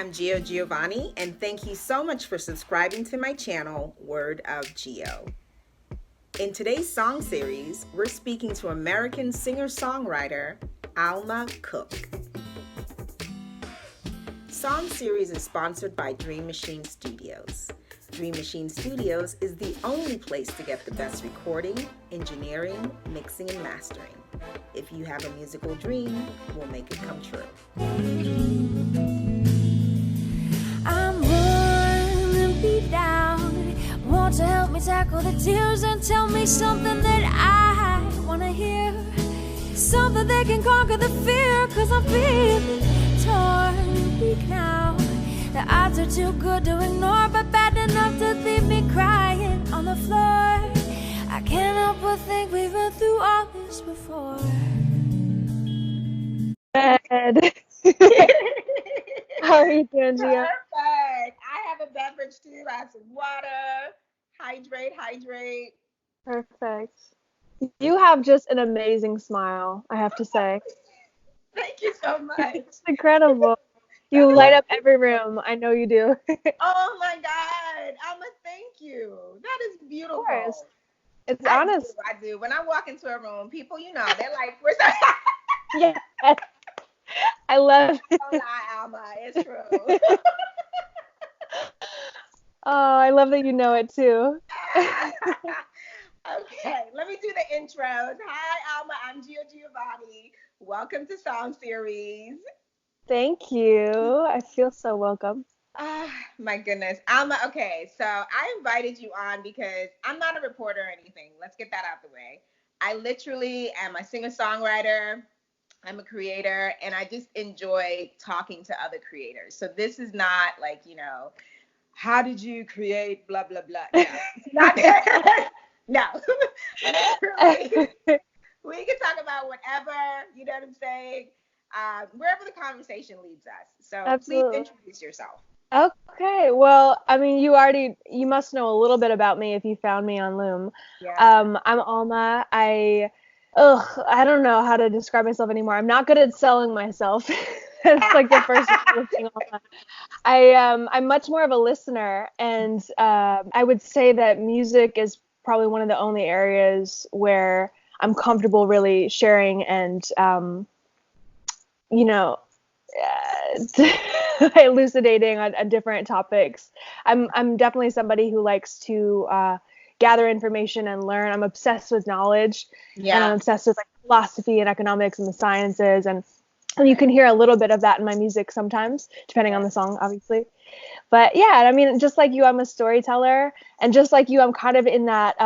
I'm Geo Giovanni, and thank you so much for subscribing to my channel, Word of Geo. In today's song series, we're speaking to American singer-songwriter Alma Cook. Song series is sponsored by Dream Machine Studios. Dream Machine Studios is the only place to get the best recording, engineering, mixing, and mastering. If you have a musical dream, we'll make it come true. I'm running beat down. Want to help me tackle the tears and tell me something that I want to hear. Something that can conquer the fear, 'cause I'm feeling torn weak now. The odds are too good to ignore, but bad enough to leave me crying on the floor. I can't help but think we've been through all this before. How are you doing, Gio? Perfect. I have a beverage too. I have some water. Hydrate. Perfect. You have just an amazing smile, I have to say. Thank you so much. It's incredible. You light up every room. I know you do. Oh my God. Alma, thank you. That is beautiful. Of course. It's honest. I do. When I walk into a room, people, they're like, where's that? Yeah. I love it. Don't lie, Alma. It's true. Oh, I love that you know it too. Okay, let me do the intros. Hi, Alma. I'm Geo Giovanni. Welcome to Song Series. Thank you. I feel so welcome. My goodness. Alma, okay, so I invited you on because I'm not a reporter or anything. Let's get that out the way. I literally am a singer-songwriter. I'm a creator, and I just enjoy talking to other creators. So this is not like, how did you create blah, blah, blah. No, it's not that. No. We can talk about whatever, you know what I'm saying? Wherever the conversation leads us. So Absolutely. Please introduce yourself. Okay, well, I mean, you must know a little bit about me if you found me on Loom. Yeah. I'm Alma. I don't know how to describe myself anymore. I'm not good at selling myself. That's like the first thing. I'm much more of a listener, and I would say that music is probably one of the only areas where I'm comfortable really sharing and, elucidating on different topics. I'm definitely somebody who likes to gather information and learn. I'm obsessed with knowledge, and I'm obsessed with philosophy and economics and the sciences, and you can hear a little bit of that in my music sometimes, depending on the song, obviously. But yeah, I mean, just like you, I'm a storyteller, and just like you, I'm kind of in that.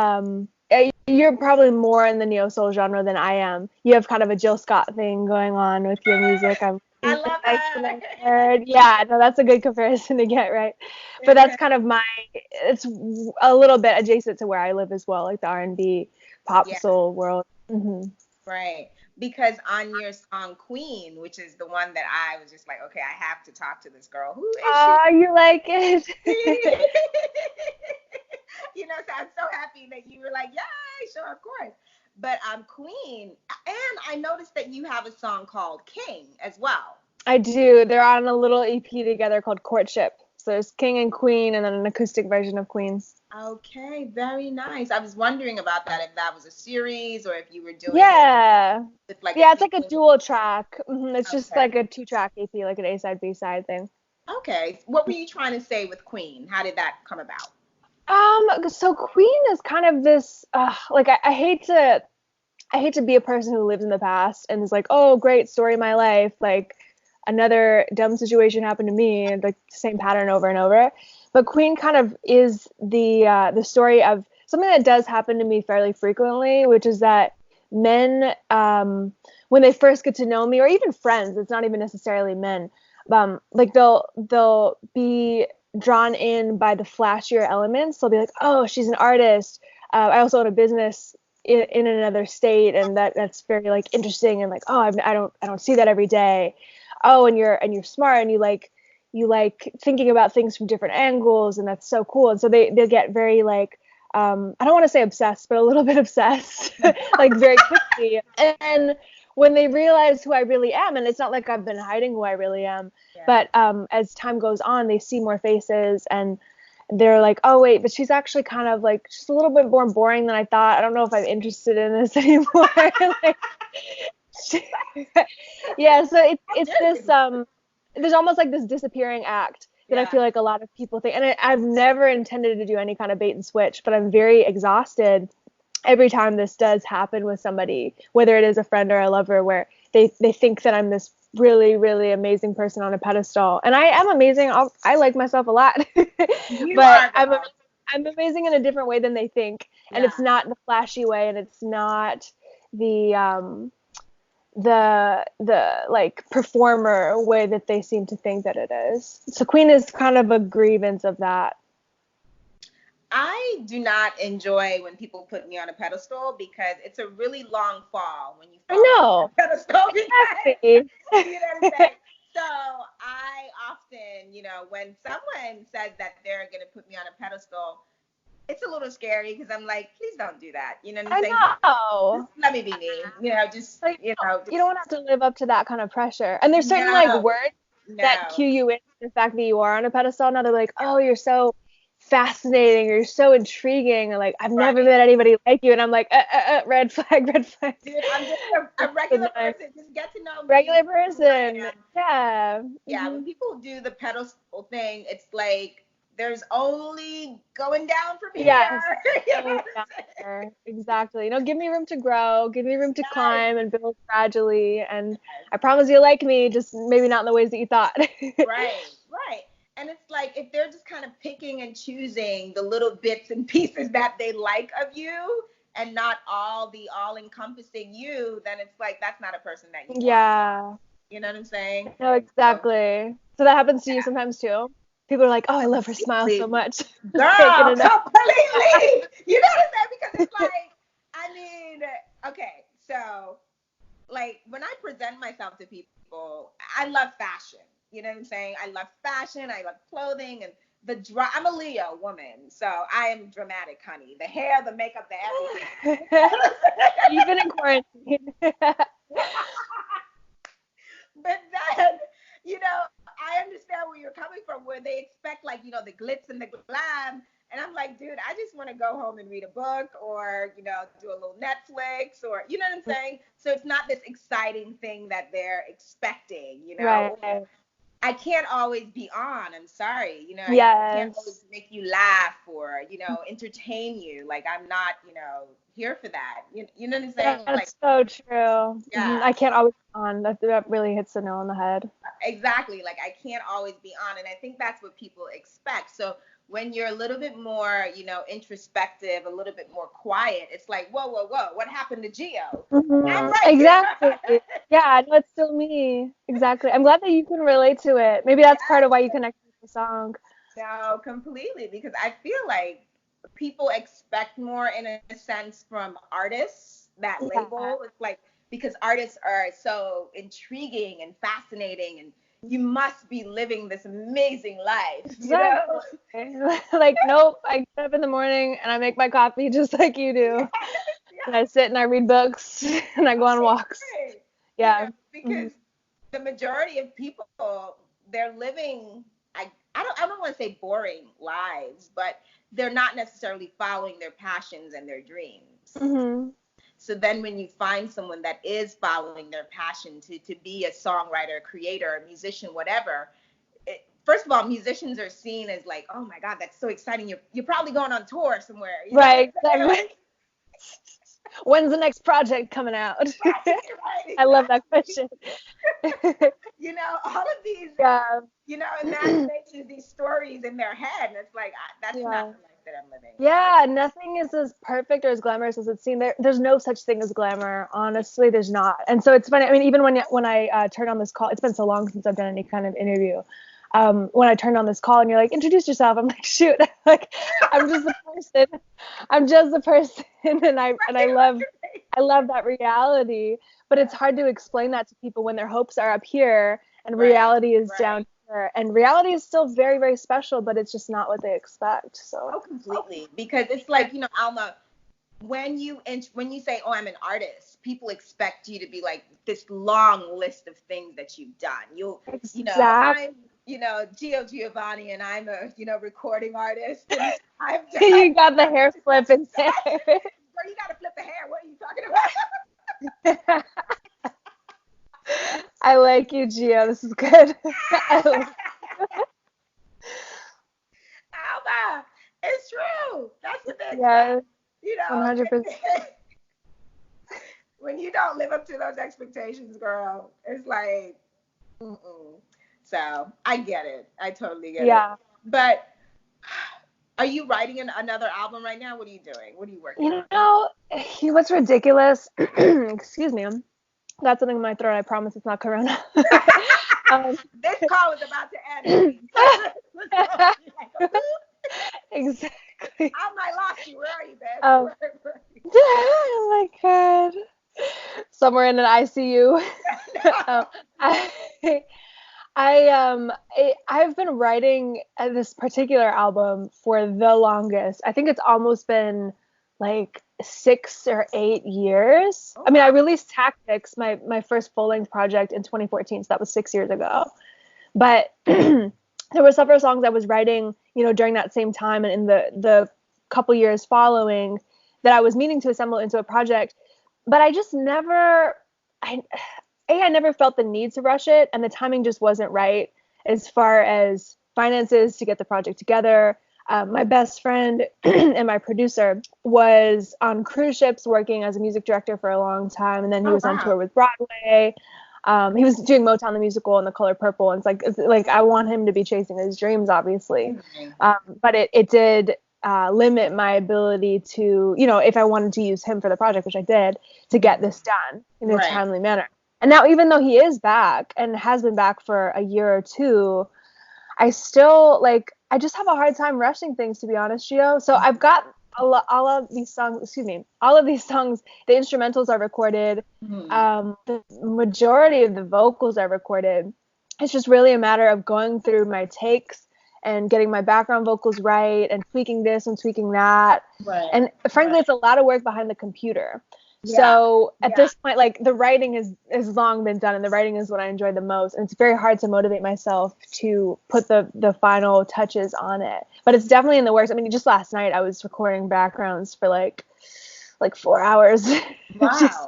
You're probably more in the neo-soul genre than I am. You have kind of a Jill Scott thing going on with your music. I love that. Yeah, no, that's a good comparison to get, right? But that's kind of it's a little bit adjacent to where I live as well, like the R&B, pop, soul world. Mm-hmm. Right. Because on your song Queen, which is the one that I was just like, okay, I have to talk to this girl. Who is she? You like it? So I'm so happy that you were like, yeah, sure, of course. But Queen, and I noticed that you have a song called King as well. I do. They're on a little EP together called Courtship. So there's King and Queen, and then an acoustic version of Queen. Okay, very nice. I was wondering about that, if that was a series or if you were doing it with it's like a dual track. Mm-hmm. It's just like a 2-track EP, like an A-side, B-side thing. Okay. What were you trying to say with Queen? How did that come about? So Queen is kind of this, I hate to be a person who lives in the past and is like, oh, great story of my life. Like another dumb situation happened to me, and like the same pattern over and over. But Queen kind of is the story of something that does happen to me fairly frequently, which is that men, when they first get to know me, or even friends, it's not even necessarily men, like they'll be drawn in by the flashier elements. They'll be like, oh, she's an artist. I also own a business in another state, and that's very like interesting, and like, oh, I don't see that every day. Oh, and you're smart, and you like thinking about things from different angles, and that's so cool. And so they'll get very like, I don't want to say obsessed, but a little bit obsessed, like very quickly. And when they realize who I really am, and it's not like I've been hiding who I really am, Yeah. but as time goes on, they see more faces and they're like, oh wait, but she's actually kind of like just a little bit more boring than I thought. I don't know if I'm interested in this anymore. Like, yeah, so it's this there's almost like this disappearing act that I feel like a lot of people think, and I've never intended to do any kind of bait and switch, but I'm very exhausted every time this does happen with somebody, whether it is a friend or a lover, where they think that I'm this really, really amazing person on a pedestal. And I am amazing. I like myself a lot, but I'm amazing in a different way than they think. And it's not the flashy way, and it's not the like performer way that they seem to think that it is. So Queen is kind of a grievance of that. I do not enjoy when people put me on a pedestal because it's a really long fall when you fall on a pedestal. Exactly. You know what I'm saying? So I often, when someone says that they're going to put me on a pedestal, it's a little scary because I'm like, please don't do that. You know what I'm saying? Just let me be me. You don't have to live up to that kind of pressure. And there's certain words that cue you in the fact that you are on a pedestal. Now they're like, oh, you're so fascinating, or you're so intriguing, or like, I've never met anybody like you. And I'm like, red flag, red flag. Dude, I'm just a regular person. Just get to know me. Regular person. Yeah. Yeah. When people do the pedestal thing, it's like, there's only going down from here. Yeah, exactly. Give me room to grow, give me room to climb and build gradually. And I promise you'll like me, just maybe not in the ways that you thought. Right. And it's like, if they're just kind of picking and choosing the little bits and pieces that they like of you and not all encompassing you, then it's like, that's not a person that you want. You know what I'm saying? No, exactly. So that happens to you sometimes too? People are like, oh, I love her smile so much. Girl, completely. You know what I'm saying? Because it's like, okay, so like when I present myself to people, I love fashion. You know what I'm saying? I love fashion. I love clothing and I'm a Leo woman, so I am dramatic, honey. The hair, the makeup, the everything. Even in quarantine. But then, I understand where you're coming from, where they expect like, the glitz and the glam. And I'm like, dude, I just want to go home and read a book or, do a little Netflix or, you know what I'm saying? So it's not this exciting thing that they're expecting, Right. I can't always be on. I'm sorry. I can't always make you laugh or, entertain you. Like, I'm not, here for that. You know what I'm saying? That's so true. Yeah. I can't always be on. That really hits the nail on the head. Exactly. Like, I can't always be on. And I think that's what people expect. So when you're a little bit more, introspective, a little bit more quiet, it's like, whoa, what happened to Geo? Mm-hmm. I'm right. Exactly. Yeah, no, it's still me. Exactly. I'm glad that you can relate to it. Maybe that's part of why you connect with the song. No, completely. Because I feel like people expect more in a sense from artists, that label. It's like, because artists are so intriguing and fascinating and you must be living this amazing life, Like, nope, I get up in the morning and I make my coffee just like you do. And I sit and I read books and I go on walks. Yeah. Because the majority of people, they're living, I don't want to say boring lives, but they're not necessarily following their passions and their dreams. Mm-hmm. So then when you find someone that is following their passion to be a songwriter, creator, a musician, whatever, first of all, musicians are seen as like, oh my God, that's so exciting. You're probably going on tour somewhere. Right, exactly. When's the next project coming out? Right, exactly. I love that question. All of these, imaginations, these stories in their head. And it's like, that's not the life that I'm living. Yeah, nothing is as perfect or as glamorous as it's seen. There's no such thing as glamour. Honestly, there's not. And so it's funny. I mean, even when I turned on this call, it's been so long since I've done any kind of interview. When I turned on this call and you're like, introduce yourself, I'm like, shoot, like, I'm just the person. I'm just the person, and I love that reality. But it's hard to explain that to people when their hopes are up here and reality is down here. And reality is still very, very special, but it's just not what they expect. So. Oh, completely. Because it's like, Alma, when you say, "Oh, I'm an artist," people expect you to be like this long list of things that you've done. Exactly. I'm, Geo Giovanni, and I'm a, recording artist, and I've done. You got the hair flip in there. Girl, you gotta flip the hair. What are you talking about? I like you, Gio. This is good. Alma, it's true. That's the big stuff. Yeah, 100%. When you don't live up to those expectations, girl, it's like, mm-mm. So I get it. I totally get it. Yeah. But are you writing another album right now? What are you doing? What are you working on? What's ridiculous? Excuse me. Got something in my throat. I promise it's not corona. This call is about to end. Exactly. I might lost you. Where are you, babe? Oh my God. Somewhere in an ICU. I've been writing this particular album for the longest. I think it's almost been like 6 or 8 years. Oh, I mean, I released Tactics, my first full-length project, in 2014, so that was 6 years ago. But there were several songs I was writing, during that same time and in the couple years following that I was meaning to assemble into a project. But I just never, I never felt the need to rush it, and the timing just wasn't right as far as finances to get the project together. My best friend and my producer was on cruise ships working as a music director for a long time, and then he was on tour with Broadway. He was doing Motown the musical and The Color Purple, and it's like I want him to be chasing his dreams, obviously. But it did limit my ability to, if I wanted to use him for the project, which I did, to get this done in a timely manner. And now, even though he is back and has been back for a year or two, I still I just have a hard time rushing things, to be honest, Gio. So I've got all of these songs, the instrumentals are recorded. The majority of the vocals are recorded. It's just really a matter of going through my takes and getting my background vocals right and tweaking this and tweaking that. And frankly, it's a lot of work behind the computer. So at this point, the writing has long been done, and the writing is what I enjoy the most. And it's very hard to motivate myself to put the final touches on it. But it's definitely in the works. I mean, just last night I was recording backgrounds for like 4 hours. Wow.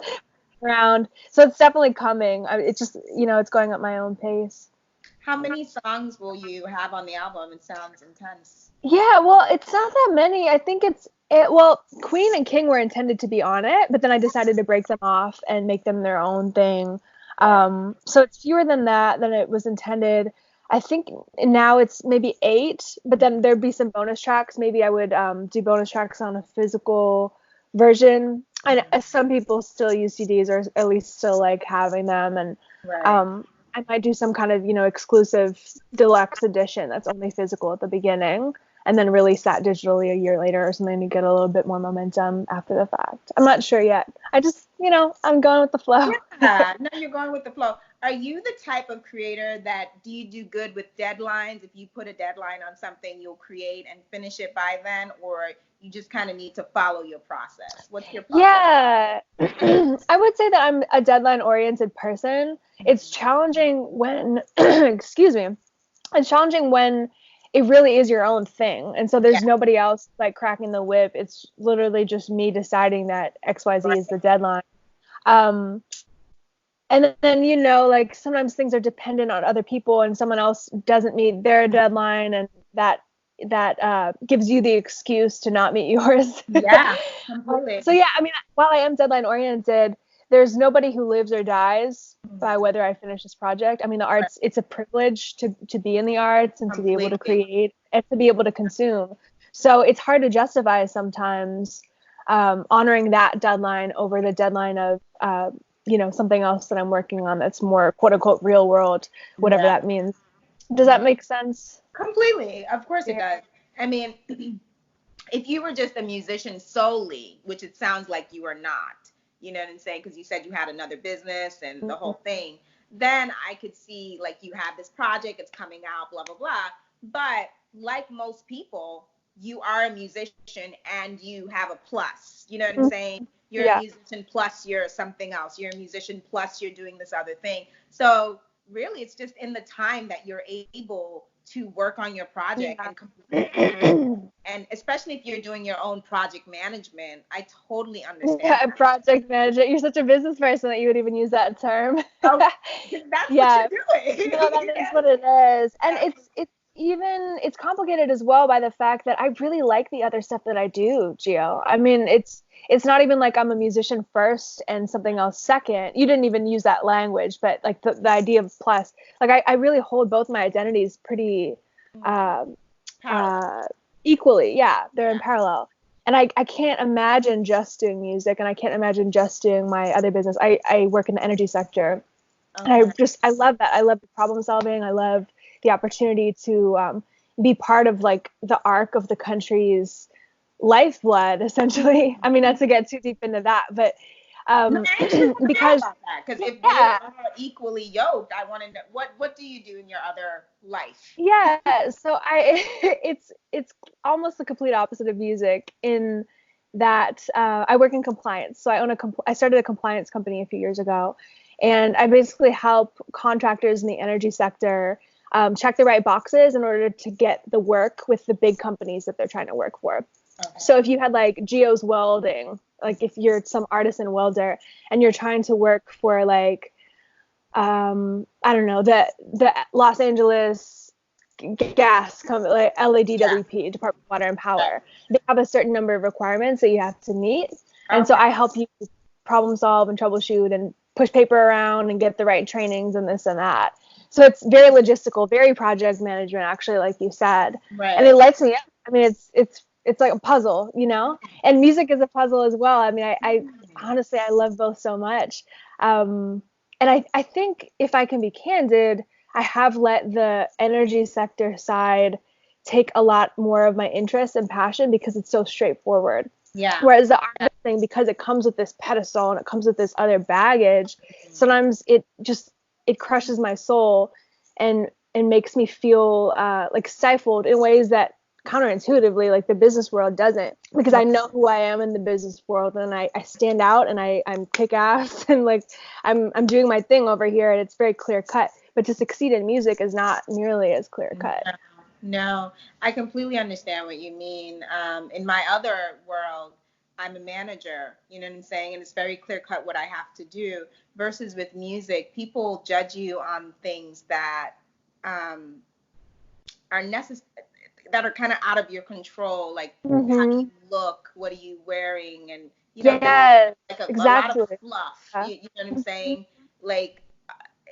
Around. So it's definitely coming. It's just, it's going at my own pace. How many songs will you have on the album? It sounds intense. Yeah, well, it's not that many. I think well, Queen and King were intended to be on it, but then I decided to break them off and make them their own thing. So it's fewer than it was intended. I think now it's maybe 8, but then there'd be some bonus tracks. Maybe I would do bonus tracks on a physical version. And some people still use CDs, or at least still like having them. And I might do some kind of, exclusive deluxe edition that's only physical at the beginning, and then release that digitally a year later or something to get a little bit more momentum after the fact. I'm not sure yet. I just, I'm going with the flow. Yeah, no, you're going with the flow. Are you the type of creator do you do good with deadlines? If you put a deadline on something, you'll create and finish it by then, or you just kind of need to follow your process? What's your process? Yeah, I would say that I'm a deadline-oriented person. It's challenging when, excuse me, it's challenging when it really is your own thing. And so there's nobody else cracking the whip. It's literally just me deciding that XYZ is the deadline. And then, sometimes things are dependent on other people, and someone else doesn't meet their deadline, and that gives you the excuse to not meet yours. Yeah, completely. So yeah, I mean, while I am deadline oriented, there's nobody who lives or dies by whether I finish this project. I mean, the arts, it's a privilege to be in the arts and to be able to create and to be able to consume. So it's hard to justify sometimes honoring that deadline over the deadline of something else that I'm working on that's more quote unquote real world, whatever that means. Does that make sense? Completely. Of course it does. I mean, if you were just a musician solely, which it sounds like you are not, you know what I'm saying? Because you said you had another business and the whole thing, then I could see you have this project, it's coming out, blah, blah, blah. But like most people, you are a musician and you have a plus. You know what I'm saying? You're a Yeah. musician plus you're something else. You're a musician plus you're doing this other thing. So really, it's just in the time that you're able to work on your project and complete it. Yeah. And especially if you're doing your own project management, I totally understand Yeah, that. project manager. You're such a business person that you would even use that term. Oh, that's what Yeah, you're doing. no, that is what it is. And it's complicated as well by the fact that I really like the other stuff that I do, Gio. I mean, it's not even like I'm a musician first and something else second. You didn't even use that language, but like the idea of plus, like I really hold both my identities pretty um Parallel. equally. Yeah, they're in Yeah. parallel. And I can't imagine just doing music, and I can't imagine just doing my other business. I work in the energy sector, and Okay. I love that. I love the problem solving. I love the opportunity to be part of like the arc of the country's lifeblood, essentially. I mean, not to get too deep into that, but No, I actually want to know because about that because if they yeah, are equally yoked, I want to know what do you do in your other life? yeah. So I it's almost the complete opposite of music in that I work in compliance. So I started a compliance company a few years ago, and I basically help contractors in the energy sector check the right boxes in order to get the work with the big companies that they're trying to work for. Okay. So if you had like Geo's Welding, like if you're some artisan welder and you're trying to work for like I don't know, the Los Angeles gas company, like Yeah. LADWP, Department of Water and Right. Power, they have a certain number of requirements that you have to meet. And so Okay. I help you problem solve and troubleshoot and push paper around and get the right trainings and this and that. So it's very logistical, very project management, actually, like you said. And it Right. lights me up. I mean, it's like a puzzle, you know? And music is a puzzle as well. I mean, I honestly, I love both so much. Um, and I think if I can be candid, I have let the energy sector side take a lot more of my interest and passion because it's so straightforward. Yeah. Whereas the art thing, because it comes with this pedestal and it comes with this other baggage, sometimes it crushes my soul and makes me feel like stifled in ways that counterintuitively like the business world doesn't, because I know who I am in the business world, and I stand out and I'm kick ass and like I'm doing my thing over here, and it's very clear cut. But to succeed in music is not nearly as clear cut. No, no, I completely understand what you mean. In my other world, I'm a manager, you know what I'm saying? And it's very clear cut what I have to do. Versus with music, people judge you on things that um, are necessary, that are kind of out of your control. Like, how do you Mm-hmm. look? What are you wearing? And, there's Yes, like a lot of exactly. fluff. Yeah. You know what I'm saying? Like,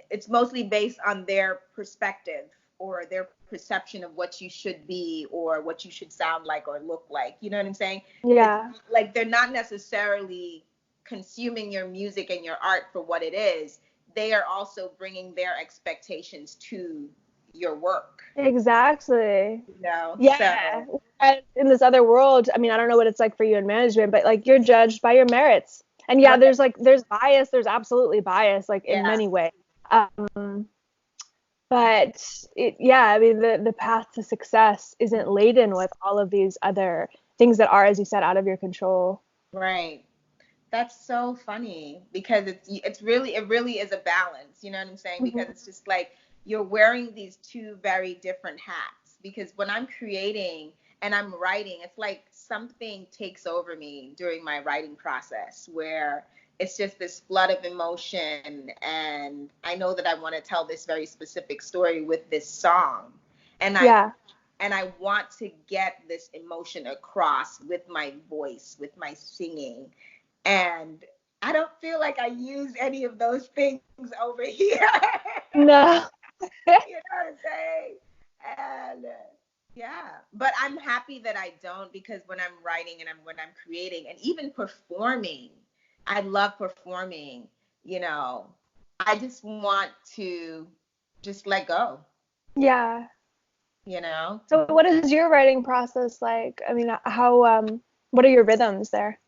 it's mostly based on their perspective or their perception of what you should be or what you should sound like or look like. You know what I'm saying? It's Yeah. like they're not necessarily consuming your music and your art for what it is. They are also bringing their expectations to your work. Exactly. So Yeah. And in this other world, I mean, I don't know what it's like for you in management, but like you're judged by your merits. And yeah, right, there's bias, there's absolutely bias, like in yeah. many ways. But yeah, I mean, the path to success isn't laden with all of these other things that are, as you said, out of your control. Right. That's so funny because it really is a balance, you know what I'm saying? Because Mhm. it's just like you're wearing these two very different hats. Because when I'm creating and I'm writing, it's like something takes over me during my writing process where it's just this flood of emotion, and I know that I want to tell this very specific story with this song. And I Yeah. and I want to get this emotion across with my voice, with my singing. And I don't feel like I use any of those things over here. No. You know what I'm saying? And yeah, but I'm happy that I don't, because when I'm writing and when I'm creating and even performing, I love performing, you know. I just want to just let go, Yeah. you know. So what is your writing process like? I mean, how what are your rhythms there?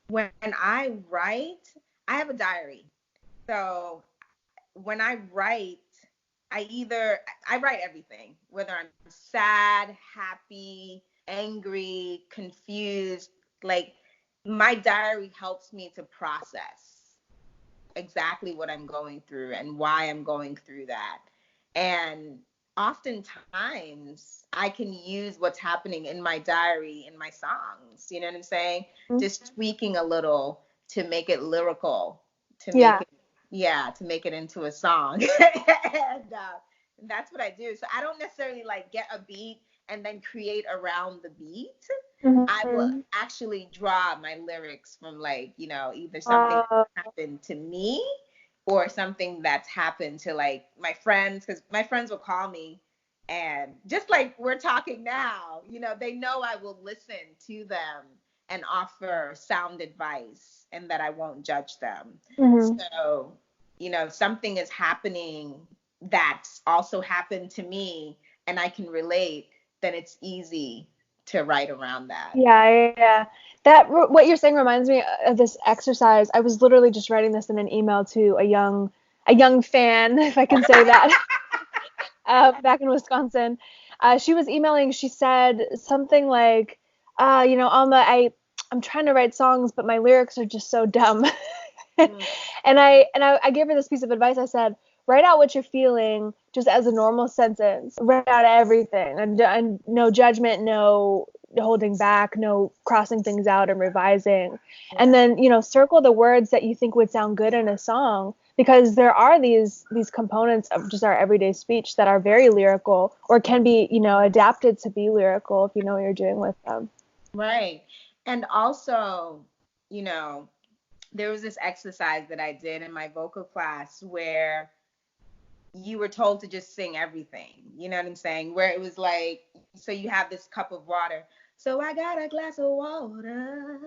When I write, I have a diary. So when I write, I write everything, whether I'm sad, happy, angry, confused, like my diary helps me to process exactly what I'm going through and why I'm going through that. And oftentimes I can use what's happening in my diary in my songs. You know what I'm saying? Just tweaking a little to make it lyrical, to make Yeah. it, yeah, to make it into a song. And that's what I do. So I don't necessarily like get a beat and then create around the beat. I will Mm-hmm. actually draw my lyrics from, like, either something Uh, that happened to me or something that's happened to like my friends, because my friends will call me and just like we're talking now, they know I will listen to them and offer sound advice and that I won't judge them. mm-hmm. So, if something is happening that's also happened to me and I can relate, then it's easy to write around that. Yeah. What you're saying reminds me of this exercise. I was literally just writing this in an email to a young fan, if I can say that, back in Wisconsin. She was emailing. She said something like, Alma, I'm trying to write songs, but my lyrics are just so dumb. Mm, And I gave her this piece of advice. I said, write out what you're feeling just as a normal sentence. Write out everything, and no judgment, no holding back, no crossing things out and revising. And yeah. then, circle the words that you think would sound good in a song, because there are these components of just our everyday speech that are very lyrical, or can be, adapted to be lyrical if you know what you're doing with them. Right. And also, you know, there was this exercise that I did in my vocal class where you were told to just sing everything. You know what I'm saying? Where it was like, so you have this cup of water. So I got a glass of water.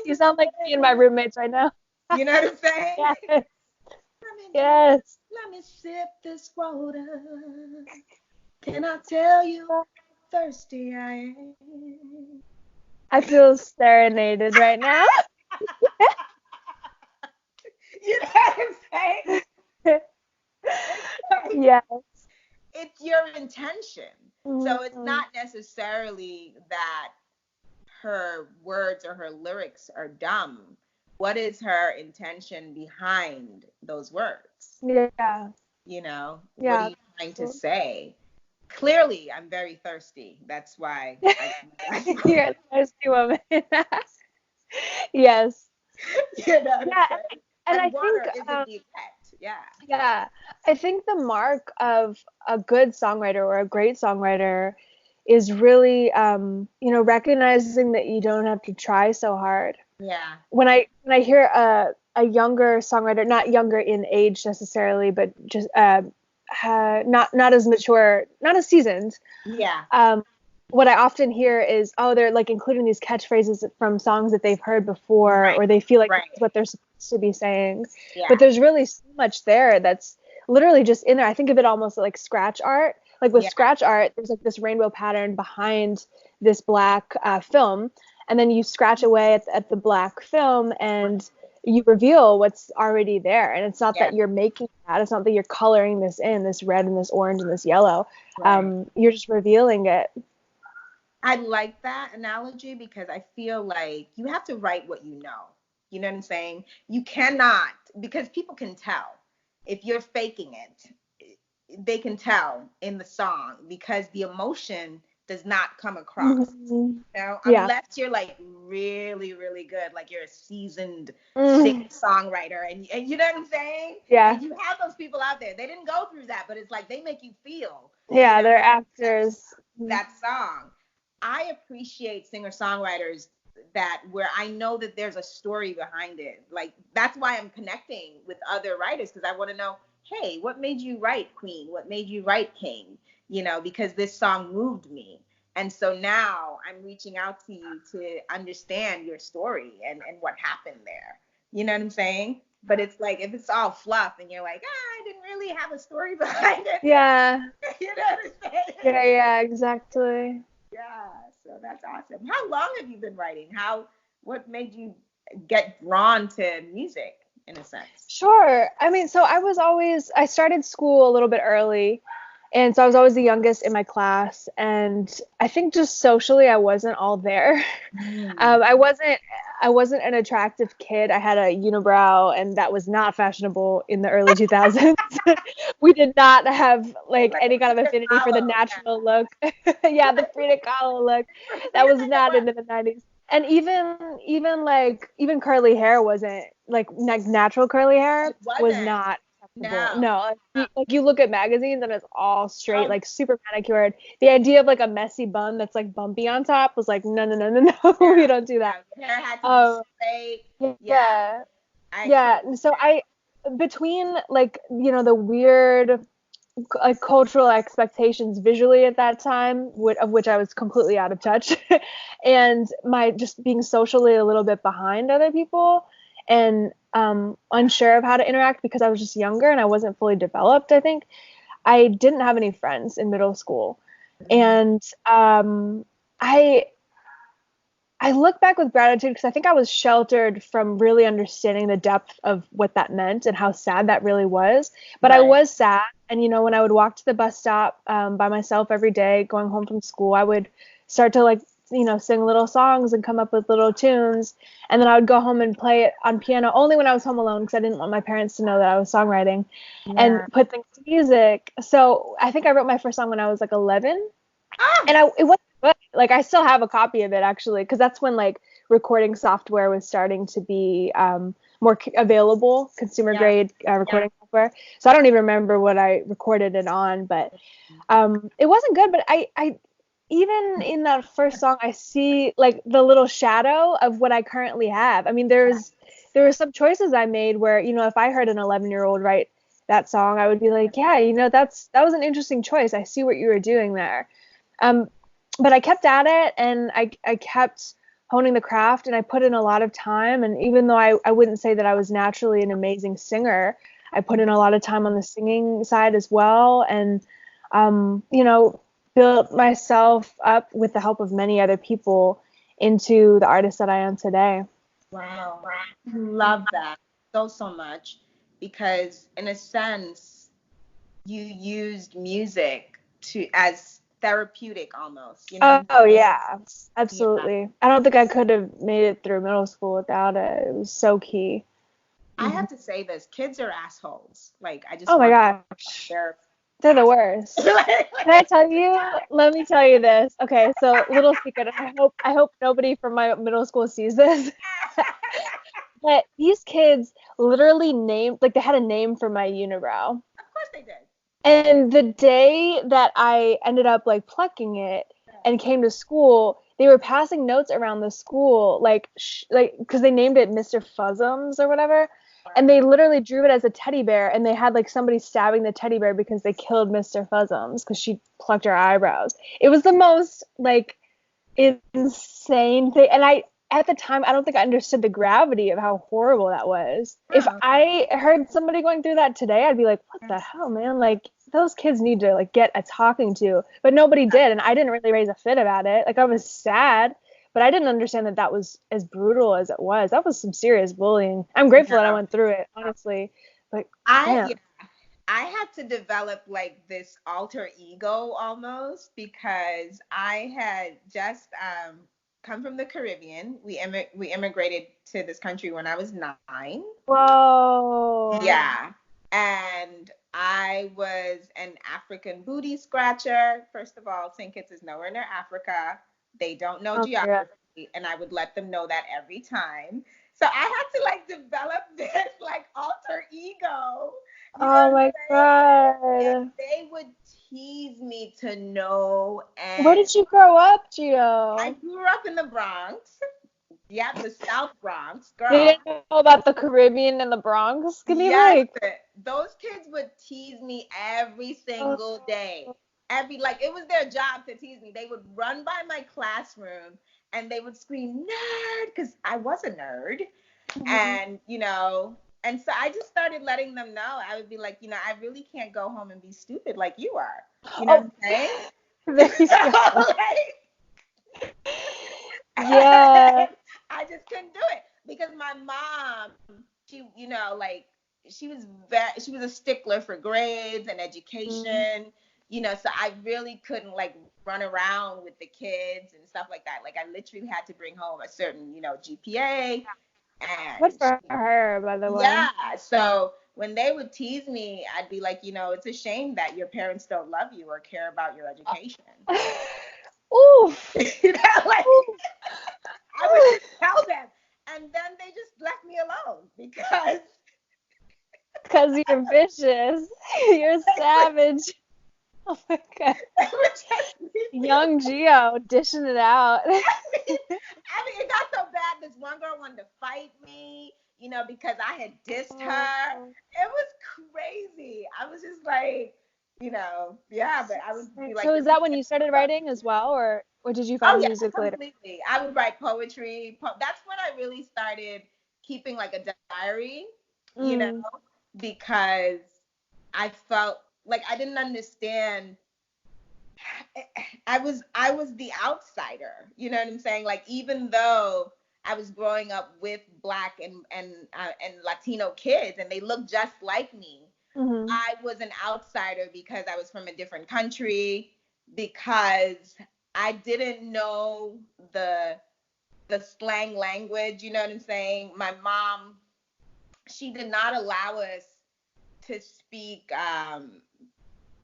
You sound like me and my roommates right now. You know what I'm saying? Yes, Let me drink, yes. let me sip this water. Can I tell you how thirsty I am? I feel serenaded right now. You know what I'm saying? Yeah. It's your intention. So it's Mhm. not necessarily that her words or her lyrics are dumb. What is her intention behind those words? Yeah. What are Yeah. you trying to say? Clearly, I'm very thirsty. That's why I You're a thirsty woman. Yes. you know what I'm Yeah. saying? And I And think, water is in the effect. Yeah. yeah, I think the mark of a good songwriter or a great songwriter is really, recognizing that you don't have to try so hard. Yeah. When I hear a younger songwriter, not younger in age necessarily, but just not as mature, not as seasoned, Yeah. um, what I often hear is, oh, they're like including these catchphrases from songs that they've heard before, Right. or they feel like Right. that's what they're supposed to be saying. But Yeah. there's really so much there that's literally just in there. I think of it almost like scratch art. Like with Yeah. scratch art, there's like this rainbow pattern behind this black film, and then you scratch away at the black film, and you reveal what's already there. And it's not Yeah. that you're making that. It's not that you're coloring this in, this red and this orange and this yellow. Right. You're just revealing it. I like that analogy because I feel like you have to write what you know. You know what I'm saying? You cannot, because people can tell if you're faking it. They can tell in the song because the emotion does not come across. Mhm. Yeah. Unless you're like really, really good, like you're a seasoned Mm. singer-songwriter, and you know what I'm saying? Yeah. And you have those people out there. They didn't go through that, but it's like they make you feel, Yeah, they're actors. Mhm. that song. I appreciate singer-songwriters that where I know that there's a story behind it. Like that's why I'm connecting with other writers because I want to know, hey, what made you write Queen? What made you write King? Because this song moved me. And so now I'm reaching out to you to understand your story and what happened there. You know what I'm saying? But it's like if it's all fluff and you're like, I didn't really have a story behind it. Yeah. You know what I'm saying? Yeah, exactly. Yeah, so that's awesome. How long have you been writing? What made you get drawn to music in a sense? Sure. I mean, so I started school a little bit early, And so I was always the youngest in my class, and I think just socially I wasn't all there. Mm. I wasn't an attractive kid. I had a unibrow, and that was not fashionable in the early 2000s. We did not have like Like any kind of Frida affinity for the Kahlo, natural look. Yeah, the Frida Kahlo look. That was not into the 90s. And even curly hair wasn't like natural curly hair it was wasn't. not acceptable. No. No, like you look at magazines and it's all straight, Oh, like super manicured. The idea of like a messy bun that's like bumpy on top was like no, no, no, no, no. We yeah. don't do that. Yeah. Your hair had to be Um, straight. Yeah. yeah, I yeah. totally And so I, between like the weird like cultural expectations visually at that time, of which I was completely out of touch, and my just being socially a little bit behind other people, and unsure of how to interact because I was just younger and I wasn't fully developed. I think I didn't have any friends in middle school, understand. and I I look back with gratitude because I think I was sheltered from really understanding the depth of what that meant and how sad that really was. But I Right. was sad. And, when I would walk to the bus stop by myself every day going home from school, I would start to like, sing little songs and come up with little tunes. And then I would go home and play it on piano only when I was home alone because I didn't want my parents to know that I was songwriting and Yeah. put things to music. So I think I wrote my first song when I was like 11, Ah, and it wasn't good. Like I still have a copy of it actually, because that's when like recording software was starting to be more available, consumer yeah. grade recording software. So I don't even remember what I recorded it on, but it wasn't good. But I even in that first song, I see like the little shadow of what I currently have. I mean, there were some choices I made where if I heard an 11-year-old write that song, I would be like, yeah, that was an interesting choice. I see what you were doing there. Um, but I kept at it, and I kept honing the craft, and I put in a lot of time. And even though I wouldn't say that I was naturally an amazing singer, I put in a lot of time on the singing side as well. And, built myself up with the help of many other people into the artist that I am today. Wow. I love that so, so much because in a sense, you used music to as therapeutic almost, you know what I'm Oh, saying? yeah, Yeah. absolutely. I don't think I could have made it through middle school without it. It was so key. I Hmm. have to say this, kids are assholes. Like I just Oh my want gosh. their They're the assholes. worst. Can I tell you? Let me tell you this. Okay, so little secret. I hope nobody from my middle school sees this. But these kids literally named like they had a name for my unibrow. Of course they did. And the day that I ended up like plucking it and came to school, they were passing notes around the school like because they named it Mr. Fuzzums or whatever. And they literally drew it as a teddy bear, and they had like somebody stabbing the teddy bear because they killed Mr. Fuzzums because she plucked her eyebrows. It was the most like insane thing. And I at the time I don't think I understood the gravity of how horrible that was. If Oh, I heard somebody going through that today, I'd be like, what the hell, man? Like those kids need to like get a talking to. But nobody did, and I didn't really raise a fit about it. Like I was sad, but I didn't understand that that was as brutal as it was. That was some serious bullying. I'm grateful that I yeah. went through it, honestly. But Yeah, damn. I had to develop like this alter ego almost because I had just come from the Caribbean. We immigrated to this country when I was 9. Whoa. Yeah. And I was an African booty scratcher. First of all, St. Kitts is nowhere near Africa. They don't know Oh my god. geography, and I would let them know that every time. So I had to like develop this like alter ego. You know what Oh I'm my saying? And god. they would tease me to no Where end. did you grow up, I Gio? grew up in the Bronx. Yeah, the South Bronx, They girl. didn't know about the Caribbean and the Bronx. Give me a Yes, break. those kids would tease me every Oh, single day. Every like it was their job to tease me. They would run by my classroom and they would scream nerd because I was a nerd. mhm. And and so I just started letting them know. I would be like, I really can't go home and be stupid like you are. You know what Oh, I'm saying? there you go. Like, Yeah. I just couldn't do it because my mom, she, like she was a stickler for grades and Mm, education. So I really couldn't like run around with the kids and stuff like that. Like I literally had to bring home a certain, GPA. Good And for her, by the way. yeah, so when they would tease me, I'd be like, it's a shame that your parents don't love you or care about your education. Oof. Like Oof. I would just tell them, and then they just left me alone because You're vicious. You're savage. Oh my god. they would just leave me Young Geo dishing it out. it got so bad. This one girl wanted to fight me, because I had dissed her. It was crazy. I was just like, yeah, but I would be like. So is that when you started writing as well, or did you Oh find yeah, music later? completely. I would write poetry. That's when I really started keeping like a diary, Mm. because I felt like I didn't understand. I was the outsider. You know what I'm saying? Like even though I was growing up with Black and Latino kids, and they looked just like me, Mm-hmm. I was an outsider because I was from a different country, because I didn't know the slang language. You know what I'm saying? My mom, she did not allow us to speak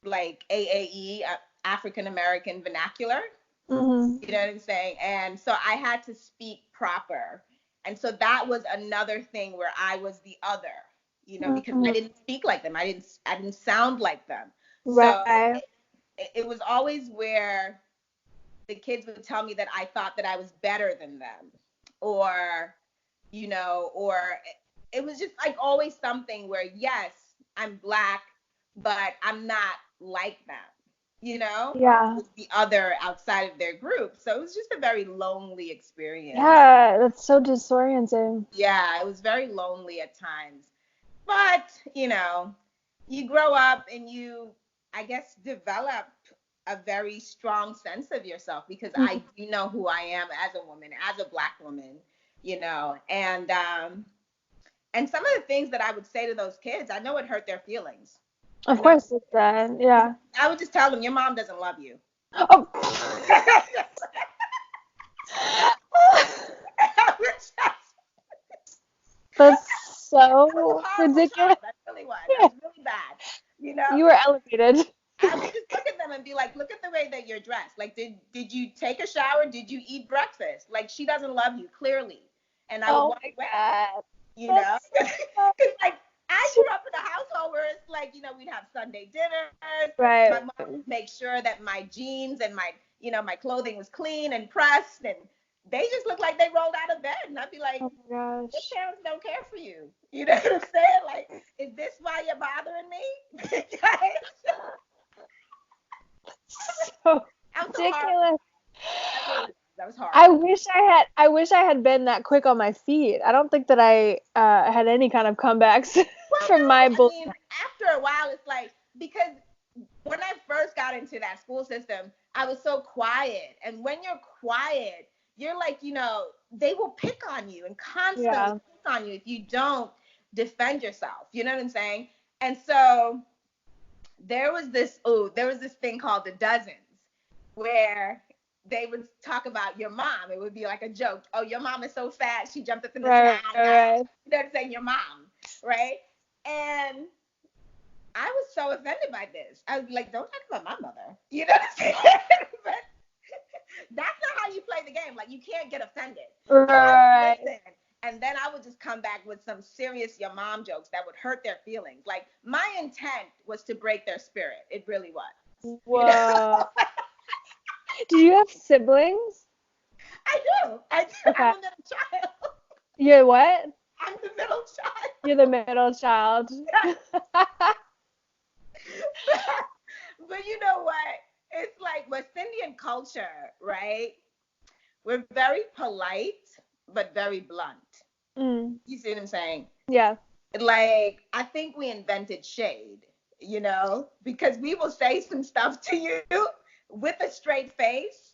like AAE, African American vernacular. Mm-hmm. You know what I'm saying? And so I had to speak proper. And so that was another thing where I was the other, because I Mm-hmm. didn't speak like them. I didn't sound like them. So Right. it was always where the kids would tell me that I thought that I was better than them, or or it was just like always something where, yes, I'm Black, but I'm not like them, I Yeah. was the other outside of their group. So it was just a very lonely experience. Yeah, that's so disorienting. Yeah, it was very lonely at times. But, you grow up and you, I guess, develop a very strong sense of yourself, because I do know who I am as a woman, as a Black woman, and some of the things that I would say to those kids, I know it hurt their feelings. I Of know, course it's that. Yeah. I would just tell them, your mom doesn't love you. Oh. That's I was a so horrible ridiculous. child. I really was. I Yeah. was really bad. You know, You were elevated. I would just look at them and be like, look at the way that you're dressed. Like, did you take a shower? Did you eat breakfast? Like, she doesn't love you, clearly. And I would Oh walk my away, god. you know? That's so Because, like, I grew up in a household where it's like, we'd have Sunday dinners. My right. mom would make sure that my jeans and my clothing was clean and pressed. And they just looked like they rolled out of bed. And I'd be like, Oh my your gosh. parents don't care for you. You know what I'm saying? Like, is this why you're bothering me? Because So I'm so horrible. ridiculous. That was horrible. I wish I had been that quick on my feet. I don't think that I had any kind of comebacks Well, from my no, I bull. mean, after a while, it's like, because when I first got into that school system, I was so quiet. And when you're quiet, you're like, they will pick on you and constantly Yeah. pick on you if you don't defend yourself. You know what I'm saying? And so there was this thing called the dozens, where they would talk about your mom. It would be like a joke. Oh, your mom is so fat, she jumped up in the Right, sky. right. You know what I'm saying? Your mom, right? And I was so offended by this. I was like, don't talk about my mother. You know what I'm saying? But that's not how you play the game. Like, you can't get offended. So I would Right. listen. And then I would just come back with some serious your mom jokes that would hurt their feelings. Like, my intent was to break their spirit. It really was. You know? Whoa. Do you have siblings? I do. I do. Okay. I'm a middle child. You're what? I'm the middle child. You're the middle child. But you know what? It's like West Indian culture, right? We're very polite, but very blunt. Mm, You see what I'm saying? yeah. Like, I think we invented shade, because we will say some stuff to you with a straight face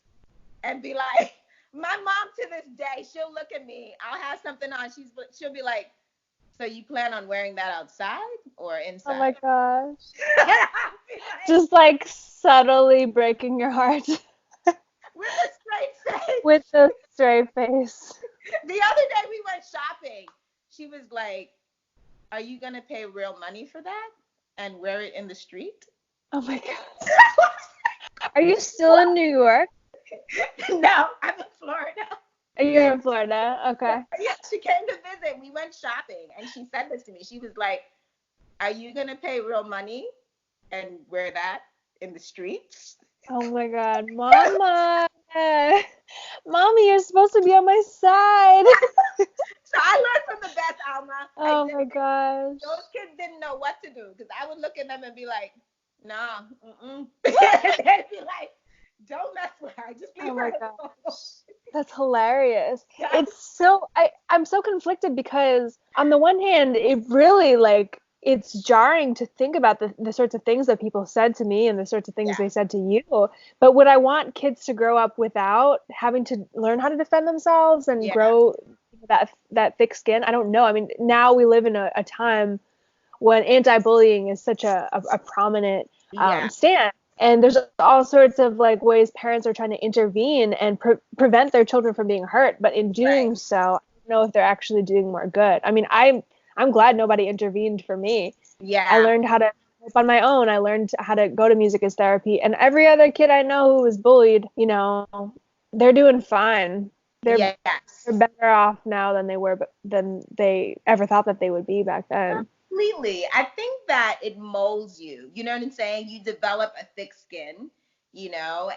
and be like, my mom to this day, she'll look at me, I'll have something on, she'll be like, So you plan on wearing that outside or Oh my inside? gosh. I'll be like, Just like subtly breaking your heart with a straight with face. a straight face. The other day we went shopping. She was like, "Are you gonna pay real money for that and wear it in the street?" Oh my god. Are you still in New York? No, I'm in Florida. You're in Florida. Okay. Yeah, she came to visit. We went shopping, and she said this to me. She was like, "Are you gonna pay real money and wear that in the streets?" Oh my god, Mama. Mommy, you're supposed to be on my side. So I learned from the best, Alma. I Oh did. my gosh. Those kids didn't know what to do because I would look at them and be like, "Nah, they'd be like, "Don't mess with her. Just leave Oh her my alone." gosh. That's hilarious. Yeah. It's so I'm so conflicted because on the one hand, it really like it's jarring to think about the sorts of things that people said to me and the sorts of things Yeah. they said to you. But would I want kids to grow up without having to learn how to defend themselves and Yeah. grow that thick skin? I don't know. I mean, now we live in a time when anti-bullying is such a prominent Yeah. stand. And there's all sorts of like ways parents are trying to intervene and prevent their children from being hurt. But in doing Right. so, I don't know if they're actually doing more good. I mean, I'm glad nobody intervened for me. I Yeah. learned how to cope on my own. I learned how to go to music as therapy. And every other kid I know who was bullied, you know, they're doing fine. They're Yes. better off now than they ever thought that they would be back then. Completely. I think that it molds you. You know what I'm saying? You develop a thick skin,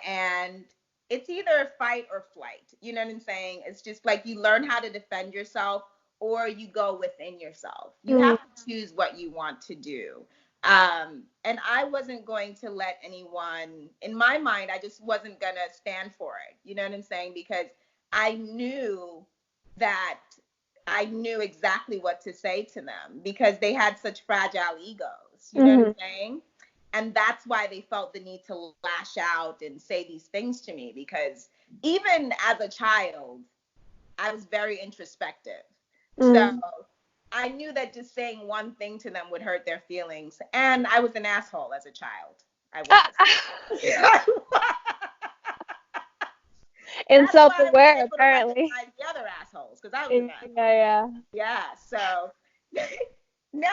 and it's either fight or flight. You know what I'm saying? It's just like you learn how to defend yourself or you go within yourself. You have to choose what you want to do. And I wasn't going to let anyone, in my mind, I just wasn't going to stand for it. You know what I'm saying? Because I knew that I knew exactly what to say to them because they had such fragile egos. You know what I'm saying? And that's why they felt the need to lash out and say these things to me because even as a child, I was very introspective. So I knew that just saying one thing to them would hurt their feelings. And I was an asshole as a child. I was. And That's why I was self-aware, able to apparently. recognize the other assholes because I was an asshole. Yeah. Yeah. So no.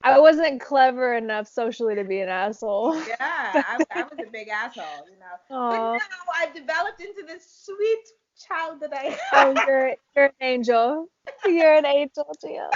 I wasn't clever enough socially to be an asshole. Yeah, I was a big asshole, But Aw. now I've developed into this sweet child that I Oh, am. you're an angel. You're an angel, Gio.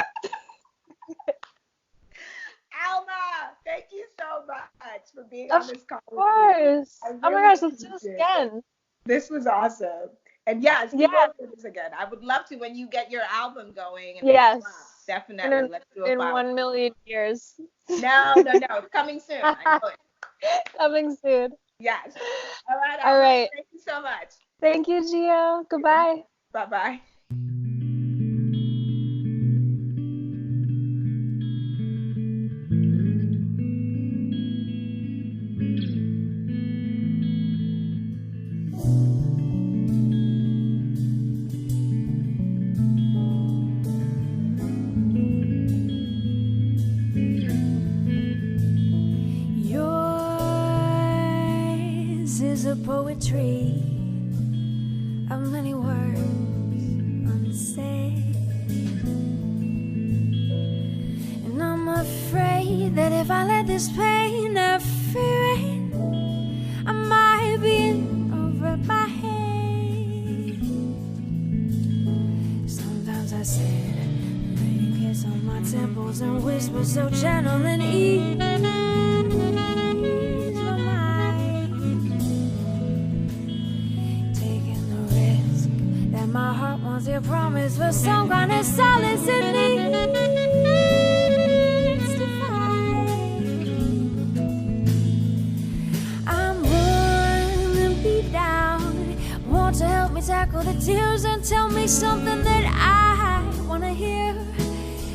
Alma, thank you so much for being Of on this call with me. course. I Oh my really gosh, let's do this appreciate it. again. This was awesome. And yes, we Yeah. will do this again. I would love to when you get your album going. And Yes. definitely. Let's do a In follow. 1 million years. No. It's coming soon. I know it. Coming soon. Yes. All right, All Alma. right. Thank you so much. Thank you, Gio. Goodbye. Bye-bye. Yours is a poetry of many words unsaid, and I'm afraid that if I let this pain have free rein, I might be in over my head. Sometimes I sit and lay a kiss on my temples and whisper so gentle and ease my mind, taking the risk that my heart wants your promise for some kind of solace it needs to find. I'm worn and beat down. Want to help me tackle the tears and tell me something that I want to hear,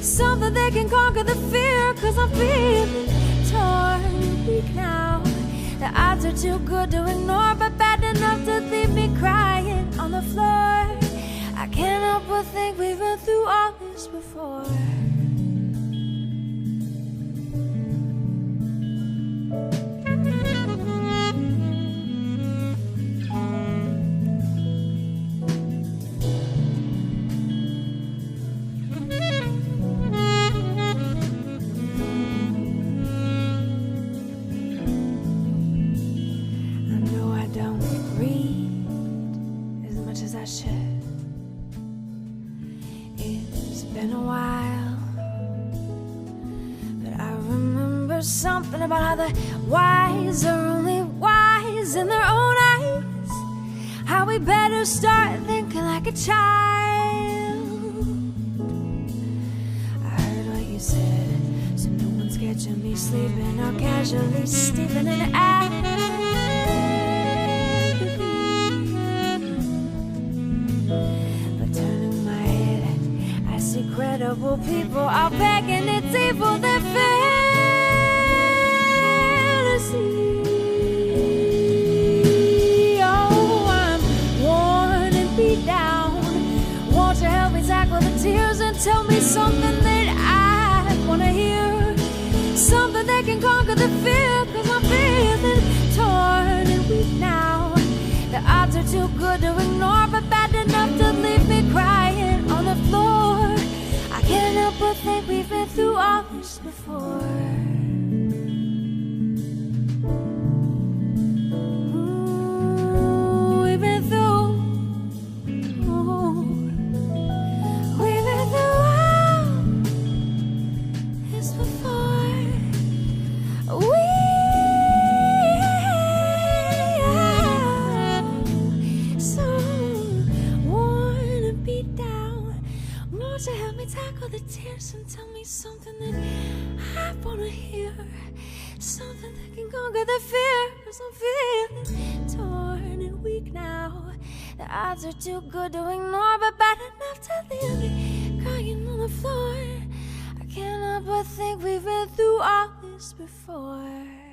something that can conquer the fear, 'cause I'm feeling torn and weak now. The odds are too good to ignore, but bad enough to leave me crying on the floor. I can't help but think we've been through all this before. Something about how the wise are only wise in their own eyes. How we better start thinking like a child. I heard what you said, so no one's catching me sleeping or casually steeping in apathy. But turning my head, I see credible people out begging it's evil that fails. Oh, I'm worn and beat down. Won't you help me tackle the tears and tell me something that I want to hear? Something that can conquer the fear, 'cause I'm feeling torn and weak now. The odds are too good to ignore, but bad enough to leave me crying on the floor. I can't help but think we've been through all this before. Tackle the tears and tell me something that I wanna hear. Something that can conquer the fear, 'cause I'm feeling torn and weak now. The odds are too good to ignore, but bad enough to leave me crying on the floor. I can't help but think we've been through all this before.